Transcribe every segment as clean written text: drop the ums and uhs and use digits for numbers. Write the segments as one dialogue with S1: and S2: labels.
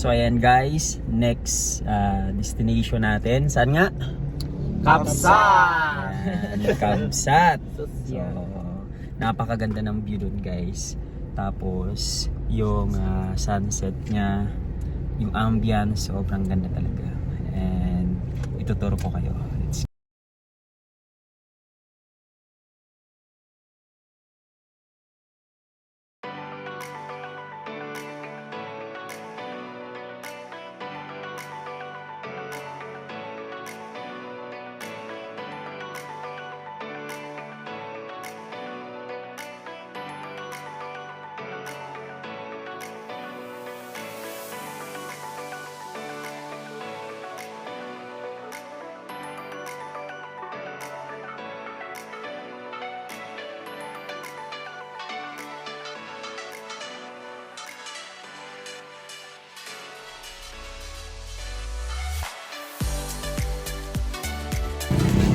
S1: So ayan guys, next destination natin. Saan nga?
S2: Kabsat!
S1: Ayan, Kabsat. So, napakaganda ng view dun guys. Tapos, yung sunset niya, yung ambience, sobrang ganda talaga. And ituturo ko kayo. Let's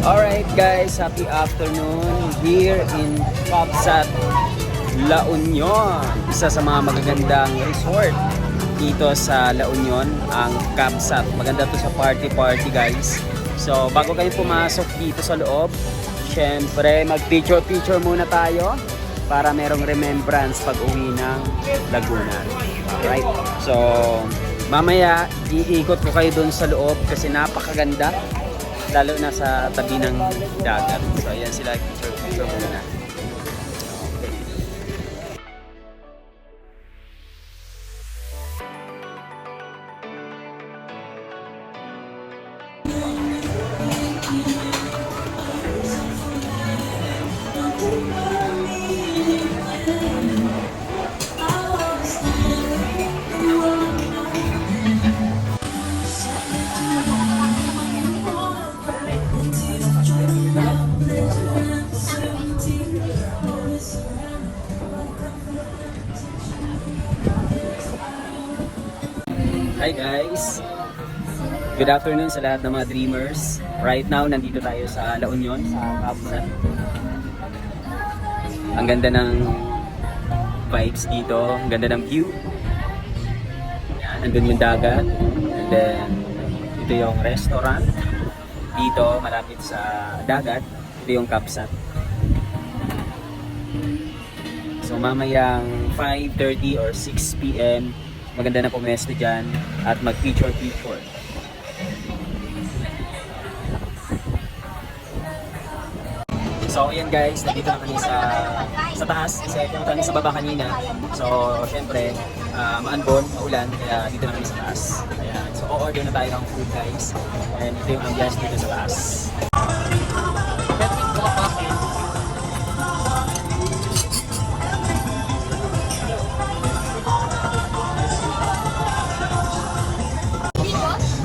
S1: Alright guys, happy afternoon here in Kabsat, La Union. Isa sa mga magagandang resort dito sa La Union, ang Kabsat. Maganda to sa party guys. So bago kayo pumasok dito sa loob, syempre mag picture muna tayo para merong remembrance pag uwi ng Laguna. Alright, so mamaya iikot ko kayo dun sa loob kasi napakaganda. Lalo na sa tabi ng dagat. So ayan sila, picture muna. Hi guys! Good afternoon sa lahat ng mga dreamers. Right now, nandito tayo sa La Union, sa Kabsat. Ang ganda ng vibes dito, ang ganda ng view. Yan, nandun yung dagat. And then, ito yung restaurant. Dito, malapit sa dagat. Ito yung Kabsat. So mamayang 5:30 or 6 PM, maganda na pumesto dyan at mag-picture. So ayan guys, nandito na kami sa taas kasi pumunta kami sa baba kanina. So syempre, maanbon, maulan, kaya dito na kami sa taas. Ayan. So o-order na tayo ng food guys. And ito yung ambiance dito sa taas.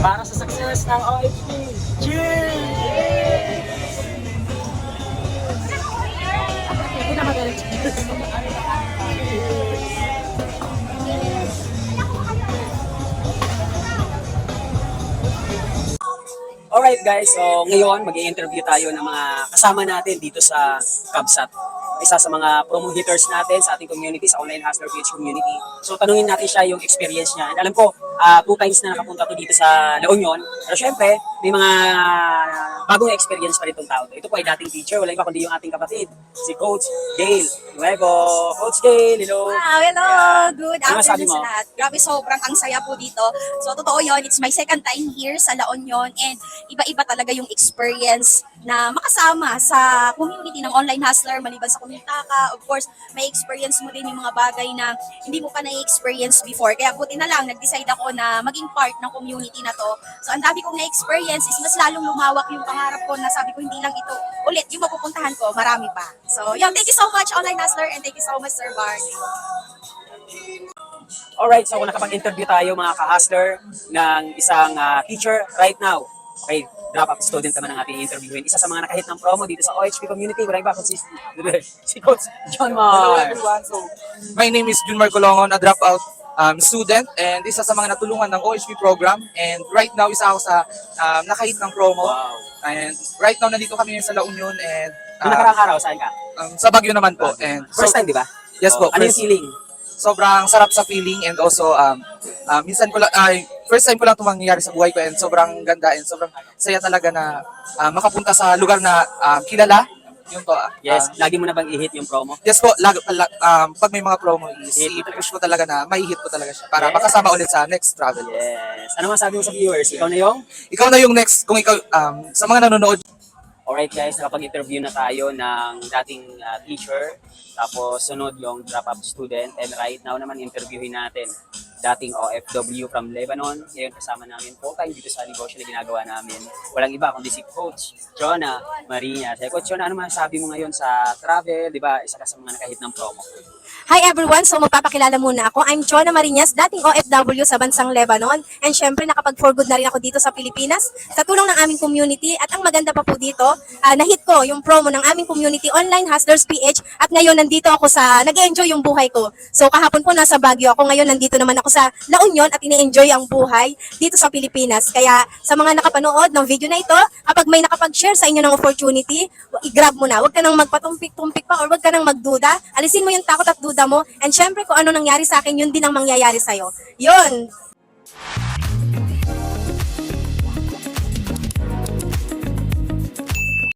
S1: Para sa success ng OFP. Cheers! Alright guys, so ngayon mag-i-interview tayo ng mga kasama natin dito sa Kabsat. Isa sa mga promo hitters natin sa ating community, sa Online Hustler PH community. So tanungin natin siya yung experience niya. And alam ko, 2 times na nakapunta to dito sa La Union. Pero syempre, may mga bagong experience pa rin itong tao. Ito po ay dating teacher, wala iba kundi yung ating kapatid, si Coach Gail Nuevo. Coach Gail, hello!
S3: Wow, hello! Good
S1: Ano masabi
S3: afternoon
S1: mo?
S3: sa lahat. Grabe, sobrang ang saya po dito. So, totoo yun. It's my second time here sa La Union and iba-iba talaga yung experience na makasama sa community ng Online Hustler, maliban sa Kumintaka. Of course, may experience mo din yung mga bagay na hindi mo pa na-experience before. Kaya buti na lang, nag-decide ako na maging part ng community na to. So, ang dami kong na-experience is mas lalong lumawak yung pangarap ko na sabi ko hindi lang ito ulit yung mapupuntahan ko, marami pa. So, yeah, thank you so much Online Hustler and thank you so much Sir Bart.
S1: Alright, so kung nakapag-interview tayo mga ka-hustler ng isang teacher right now. Okay, drop-up student naman ang ating interviewin. Isa sa mga nakahit ng promo dito sa OHP community. Wala iba kung si Coach John
S2: Hello
S1: Mar.
S2: everyone. So, my name is Junmar Colongon, a dropout student and isa sa mga natulungan ng OHP program. And right now, isa ako sa nakahit ng promo.
S1: Wow.
S2: And right now, nandito kami sa La Union and
S1: Yung nakaraang araw, saan ka?
S2: sa Baguio naman po. And
S1: First time, di ba?
S2: Yes po.
S1: Ano yung
S2: First,
S1: feeling?
S2: sobrang sarap sa feeling and also minsan ko lang, first time ko lang ito mangyayari sa buhay ko and sobrang ganda and sobrang saya talaga na makapunta sa lugar na kilala. Yung to,
S1: Yes, lagi mo na bang i-hit yung promo?
S2: yes po, pag may mga promo is i-push ko talaga na mai-hit ko talaga siya para
S1: Yes.
S2: makasama ulit sa next travel.
S1: Yes. Ano masabi mo sa viewers? Ikaw na yung?
S2: Ikaw na yung next, kung ikaw, sa mga nanonood.
S1: Alright guys, nakapag-interview na tayo ng dating teacher, tapos sunod yung drop-up student, and right now naman interviewin natin dating OFW from Lebanon. Ngayon kasama namin full-time dito sa negosyo na ginagawa namin. Walang iba kundi si Coach Jonah Maria. Say, Coach Jonah, ano masasabi mo ngayon sa travel? Di ba, isa ka sa mga nakahit ng promo.
S4: Hi everyone! So magpapakilala muna ako. I'm Chona Marinas, dating OFW sa bansang Lebanon. And syempre nakapag-for good na rin ako dito sa Pilipinas sa tulong ng aming community. At ang maganda pa po dito, na-hit ko yung promo ng aming community, Online Hustlers PH. At ngayon nandito ako nag-enjoy yung buhay ko. So kahapon po nasa Baguio ako, ngayon nandito naman ako sa La Union at ini-enjoy ang buhay dito sa Pilipinas. Kaya sa mga nakapanood ng video na ito, kapag may nakapag-share sa inyo ng opportunity, i-grab mo na. Huwag ka nang magpatumpik-tumpik pa or huwag ka nang magduda. Alisin mo yung takot at duda mo. And syempre kung ano nangyari sa akin, yun din ang mangyayari sa'yo. Yun!